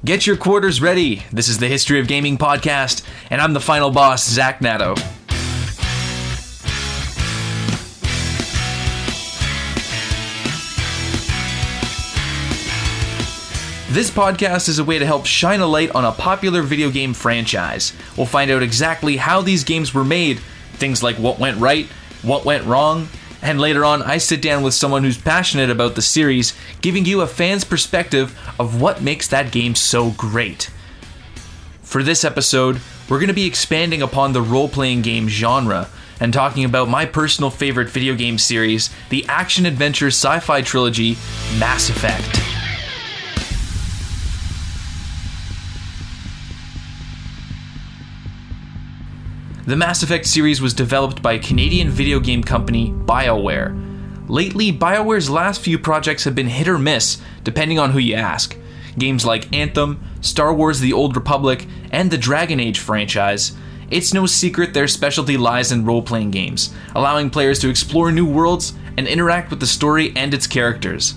Get your quarters ready. This is the History of Gaming podcast, and I'm the final boss, Zach Nato. This podcast is a way to help shine a light on a popular video game franchise. We'll find out exactly how these games were made, things like what went right, what went wrong, and later on I sit down with someone who's passionate about the series, giving you a fan's perspective of what makes that game so great. For this episode, we're going to be expanding upon the role-playing game genre and talking about my personal favorite video game series, the action-adventure sci-fi trilogy, Mass Effect. The Mass Effect series was developed by Canadian video game company BioWare. Lately, BioWare's last few projects have been hit or miss, depending on who you ask. Games like Anthem, Star Wars The Old Republic, and the Dragon Age franchise. It's no secret their specialty lies in role-playing games, allowing players to explore new worlds and interact with the story and its characters.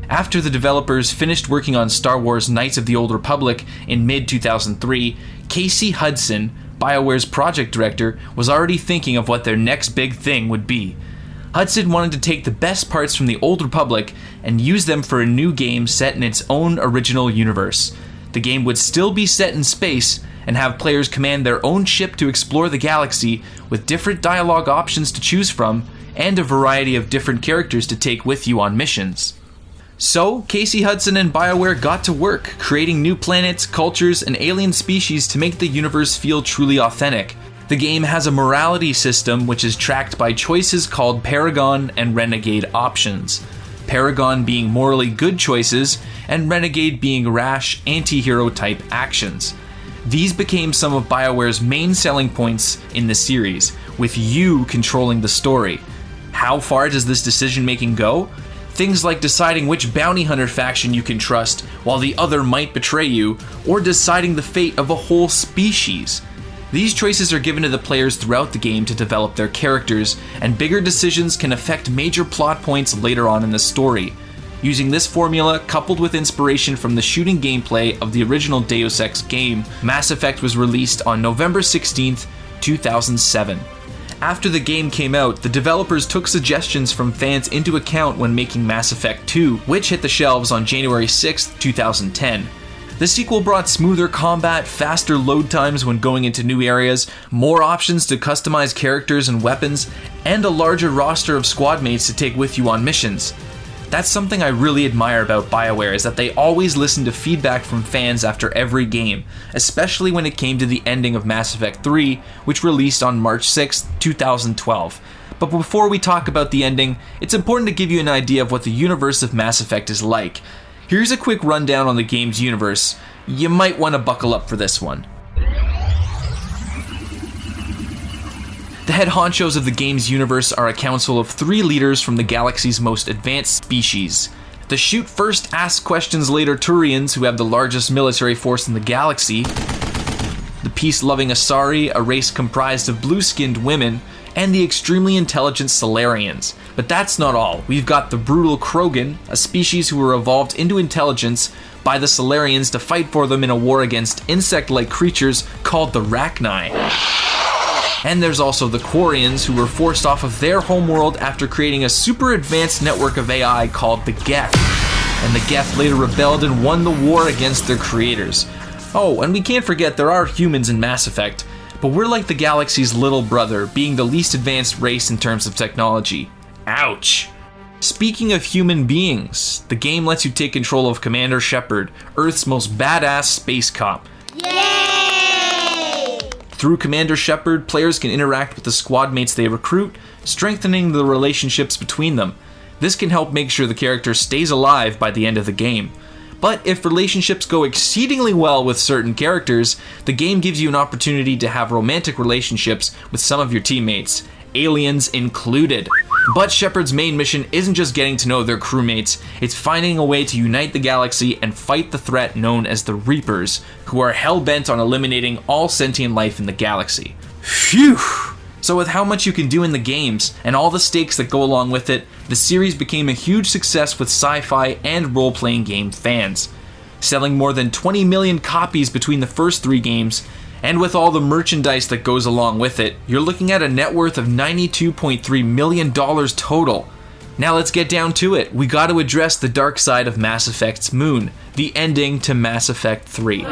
After the developers finished working on Star Wars Knights of the Old Republic in mid-2003, Casey Hudson, BioWare's project director, was already thinking of what their next big thing would be. Hudson wanted to take the best parts from the Old Republic and use them for a new game set in its own original universe. The game would still be set in space and have players command their own ship to explore the galaxy with different dialogue options to choose from and a variety of different characters to take with you on missions. So, Casey Hudson and BioWare got to work, creating new planets, cultures, and alien species to make the universe feel truly authentic. The game has a morality system which is tracked by choices called Paragon and Renegade options. Paragon being morally good choices, and Renegade being rash, anti-hero type actions. These became some of BioWare's main selling points in the series, with you controlling the story. How far does this decision-making go? Things like deciding which bounty hunter faction you can trust while the other might betray you, or deciding the fate of a whole species. These choices are given to the players throughout the game to develop their characters, and bigger decisions can affect major plot points later on in the story. Using this formula, coupled with inspiration from the shooting gameplay of the original Deus Ex game, Mass Effect was released on November 16th, 2007. After the game came out, the developers took suggestions from fans into account when making Mass Effect 2, which hit the shelves on January 6, 2010. The sequel brought smoother combat, faster load times when going into new areas, more options to customize characters and weapons, and a larger roster of squad mates to take with you on missions. That's something I really admire about BioWare, is that they always listen to feedback from fans after every game, especially when it came to the ending of Mass Effect 3, which released on March 6, 2012. But before we talk about the ending, it's important to give you an idea of what the universe of Mass Effect is like. Here's a quick rundown on the game's universe. You might want to buckle up for this one. The head honchos of the game's universe are a council of 3 leaders from the galaxy's most advanced species. The shoot first, ask questions later Turians, who have the largest military force in the galaxy, the peace-loving Asari, a race comprised of blue-skinned women, and the extremely intelligent Salarians. But that's not all. We've got the brutal Krogan, a species who were evolved into intelligence by the Salarians to fight for them in a war against insect-like creatures called the Rachni. And there's also the Quarians, who were forced off of their homeworld after creating a super advanced network of AI called the Geth. And the Geth later rebelled and won the war against their creators. Oh, and we can't forget there are humans in Mass Effect, but we're like the galaxy's little brother, being the least advanced race in terms of technology. Ouch! Speaking of human beings, the game lets you take control of Commander Shepard, Earth's most badass space cop. Yay! Through Commander Shepard, players can interact with the squad mates they recruit, strengthening the relationships between them. This can help make sure the character stays alive by the end of the game. But if relationships go exceedingly well with certain characters, the game gives you an opportunity to have romantic relationships with some of your teammates, aliens included. But Shepard's main mission isn't just getting to know their crewmates, it's finding a way to unite the galaxy and fight the threat known as the Reapers, who are hell-bent on eliminating all sentient life in the galaxy. Phew! So with how much you can do in the games, and all the stakes that go along with it, the series became a huge success with sci-fi and role-playing game fans. selling more than 20 million copies between the first 3 games. And with all the merchandise that goes along with it, you're looking at a net worth of $92.3 million total. Now let's get down to it. We got to address the dark side of Mass Effect's Moon, the ending to Mass Effect 3.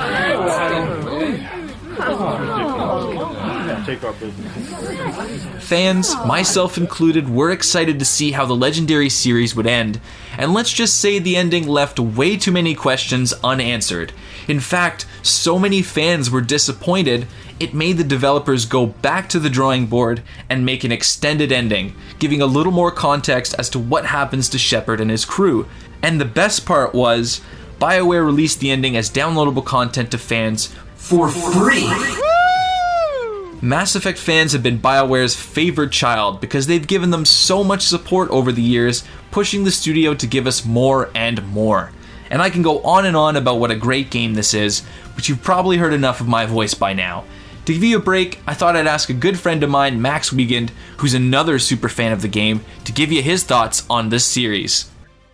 Fans, myself included, were excited to see how the legendary series would end, and let's just say the ending left way too many questions unanswered. In fact, so many fans were disappointed, it made the developers go back to the drawing board and make an extended ending, giving a little more context as to what happens to Shepard and his crew. And the best part was, BioWare released the ending as downloadable content to fans for free! Mass Effect fans have been BioWare's favorite child because they've given them so much support over the years, pushing the studio to give us more and more. And I can go on and on about what a great game this is, but you've probably heard enough of my voice by now. To give you a break, I thought I'd ask a good friend of mine, Max Wiegand, who's another super fan of the game, to give you his thoughts on this series.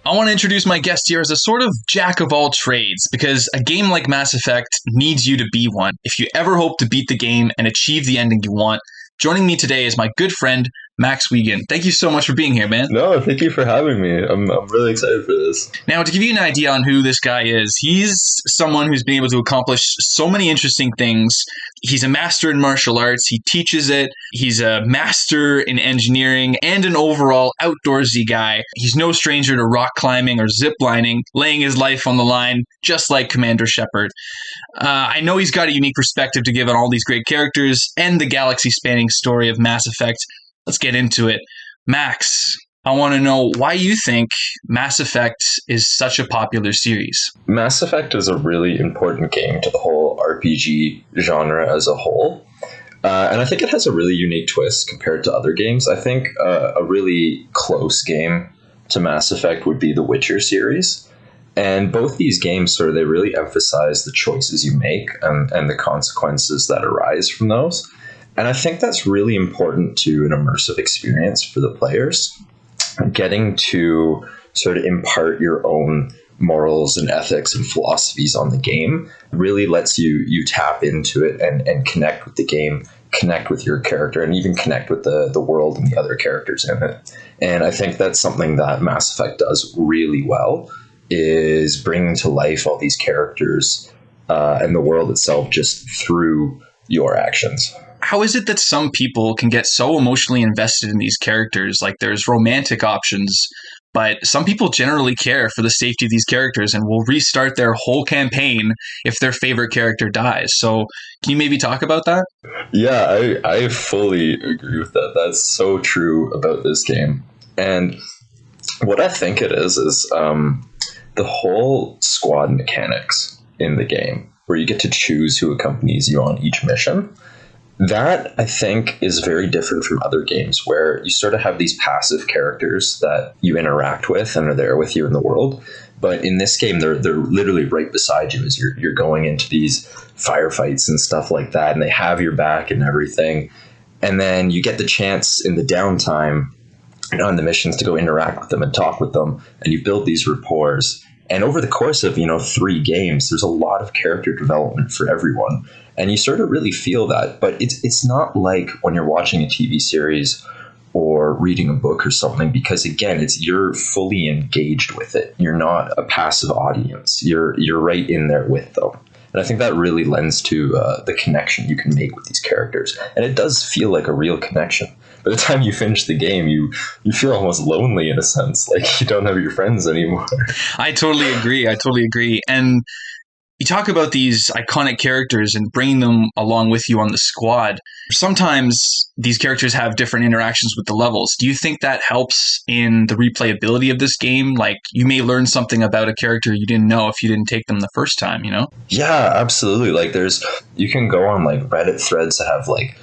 I want to introduce my guest here as a sort of jack of all trades, because a game like Mass Effect needs you to be one. If you ever hope to beat the game and achieve the ending you want, joining me today is my good friend, Max Wiegand. Thank you so much for being here, man. No, thank you for having me. I'm really excited for this. Now, to give you an idea on who this guy is, he's someone who's been able to accomplish so many interesting things. He's a master in martial arts. He teaches it. He's a master in engineering and an overall outdoorsy guy. He's no stranger to rock climbing or zip lining, laying his life on the line, just like Commander Shepard. I know he's got a unique perspective to give on all these great characters and the galaxy-spanning story of Mass Effect. Let's get into it. Max, I want to know why you think Mass Effect is such a popular series. Mass Effect is a really important game to the whole RPG genre as a whole. And I think it has a really unique twist compared to other games. I think a really close game to Mass Effect would be the Witcher series. And both these games they really emphasize the choices you make and the consequences that arise from those. And I think that's really important to an immersive experience for the players. Getting to sort of impart your own morals and ethics and philosophies on the game really lets you tap into it and connect with the game, connect with your character, and even connect with the world and the other characters in it. And I think that's something that Mass Effect does really well, is bringing to life all these characters and the world itself just through your actions. How is it that some people can get so emotionally invested in these characters? Like, there's romantic options, but some people generally care for the safety of these characters and will restart their whole campaign if their favorite character dies. So can you maybe talk about that? Yeah, I fully agree with that. That's so true about this game. And what I think it is the whole squad mechanics in the game, where you get to choose who accompanies you on each mission. That, I think, is very different from other games where you sort of have these passive characters that you interact with and are there with you in the world. But in this game, they're literally right beside you as you're going into these firefights and stuff like that, and they have your back and everything. And then you get the chance in the downtime on the missions to go interact with them and talk with them, and you build these rapports. And over the course of 3 games, there's a lot of character development for everyone. And you sort of really feel that. But it's not like when you're watching a TV series or reading a book or something, because, again, you're fully engaged with it. You're not a passive audience. You're right in there with them. And I think that really lends to the connection you can make with these characters. And it does feel like a real connection. By the time you finish the game, you feel almost lonely in a sense, like you don't have your friends anymore. I totally agree. And you talk about these iconic characters and bringing them along with you on the squad. Sometimes these characters have different interactions with the levels. Do you think that helps in the replayability of this game? Like, you may learn something about a character you didn't know if you didn't take them the first time, Yeah, absolutely. Like, you can go on like Reddit threads that have like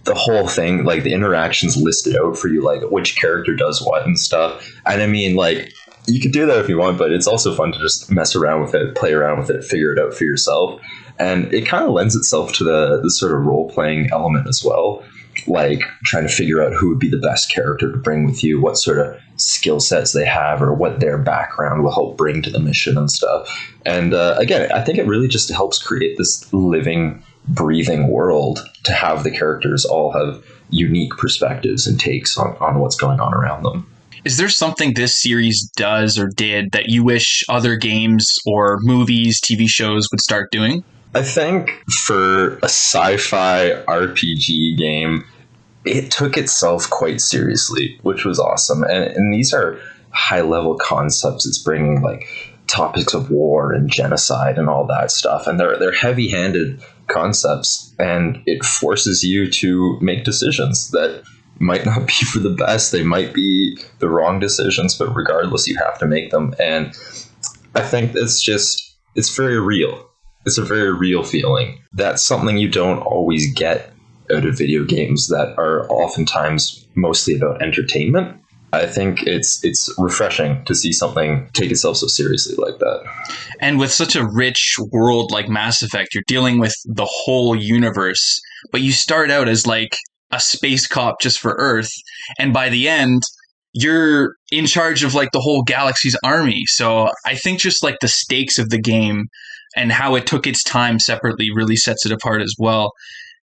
the whole thing, like the interactions listed out for you, like which character does what and stuff. And I mean, like, you could do that if you want, but it's also fun to just mess around with it, play around with it, figure it out for yourself. And it kind of lends itself to the sort of role-playing element as well, like trying to figure out who would be the best character to bring with you, what sort of skill sets they have, or what their background will help bring to the mission and stuff. And again, I think it really just helps create this living, breathing world to have the characters all have unique perspectives and takes on what's going on around them. Is there something this series does or did that you wish other games or movies, TV shows would start doing? I think for a sci-fi RPG game, it took itself quite seriously, which was awesome. And these are high-level concepts. It's bringing like topics of war and genocide and all that stuff. And they're heavy-handed concepts, and it forces you to make decisions that might not be for the best. They might be the wrong decisions, but regardless, you have to make them. And I think it's very real. It's a very real feeling. That's something you don't always get out of video games that are oftentimes mostly about entertainment. I think it's refreshing to see something take itself so seriously like that. And with such a rich world like Mass Effect, you're dealing with the whole universe, but you start out as like a space cop just for Earth, and by the end, you're in charge of like the whole galaxy's army. So I think just like the stakes of the game and how it took its time separately really sets it apart as well.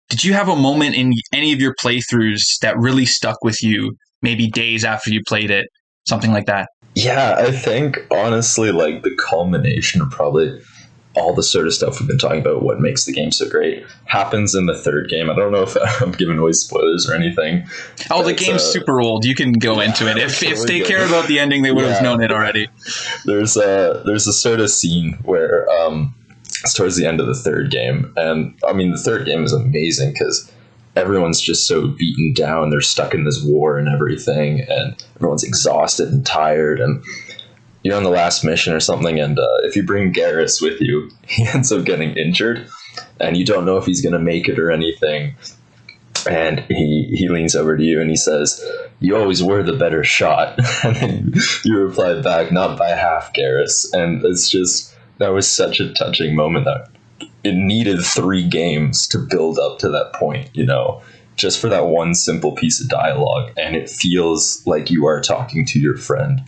Did you have a moment in any of your playthroughs that really stuck with you, maybe days after you played it, something like that? Yeah, I think honestly, like the culmination of probably all the sort of stuff we've been talking about, what makes the game so great, happens in the third game. I don't know if I'm giving away spoilers or anything. Oh, the game's super old. You can go into it. If they care about the ending, they would have known it already. There's a sort of scene where it's towards the end of the third game. And I mean, the third game is amazing because everyone's just so beaten down. They're stuck in this war and everything. And everyone's exhausted and tired. And you're on the last mission or something, and if you bring Garrus with you, he ends up getting injured, and you don't know if he's going to make it or anything. And he leans over to you and he says, "You always were the better shot." And then you reply back, "Not by half, Garrus." And it's just, that was such a touching moment that it needed 3 games to build up to that point, you know, just for that one simple piece of dialogue. And it feels like you are talking to your friend,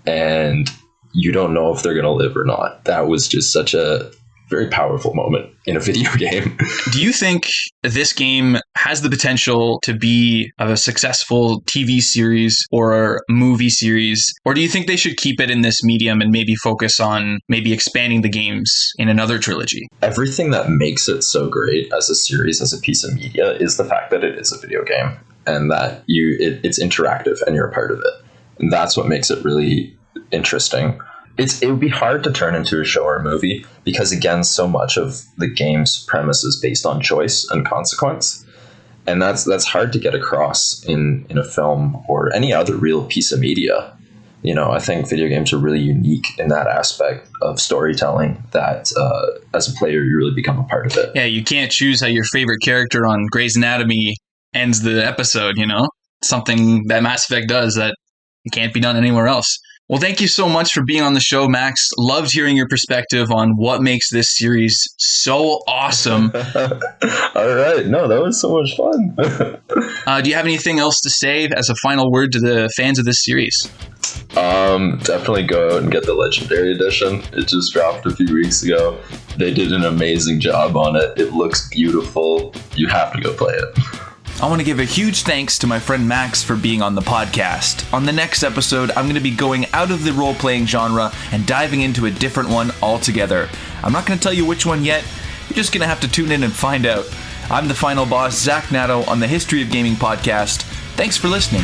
and you don't know if they're going to live or not. That was just such a very powerful moment in a video game. Do you think this game has the potential to be a successful TV series or movie series? Or do you think they should keep it in this medium and maybe focus on maybe expanding the games in another trilogy? Everything that makes it so great as a series, as a piece of media, is the fact that it is a video game and that it's interactive and you're a part of it. And that's what makes it really interesting. It would be hard to turn into a show or a movie because, again, so much of the game's premise is based on choice and consequence. And that's hard to get across in a film or any other real piece of media. You know, I think video games are really unique in that aspect of storytelling that as a player, you really become a part of it. Yeah, you can't choose how your favorite character on Grey's Anatomy ends the episode, you know? Something that Mass Effect does that can't be done anywhere else. Well, thank you so much for being on the show, Max. Loved hearing your perspective on what makes this series so awesome. All right. No, that was so much fun. Do you have anything else to say as a final word to the fans of this series? Definitely go out and get the Legendary Edition. It just dropped a few weeks ago. They did an amazing job on it. It looks beautiful. You have to go play it. I want to give a huge thanks to my friend Max for being on the podcast. On the next episode, I'm going to be going out of the role-playing genre and diving into a different one altogether. I'm not going to tell you which one yet. You're just going to have to tune in and find out. I'm the final boss, Zach Nato, on the History of Gaming podcast. Thanks for listening.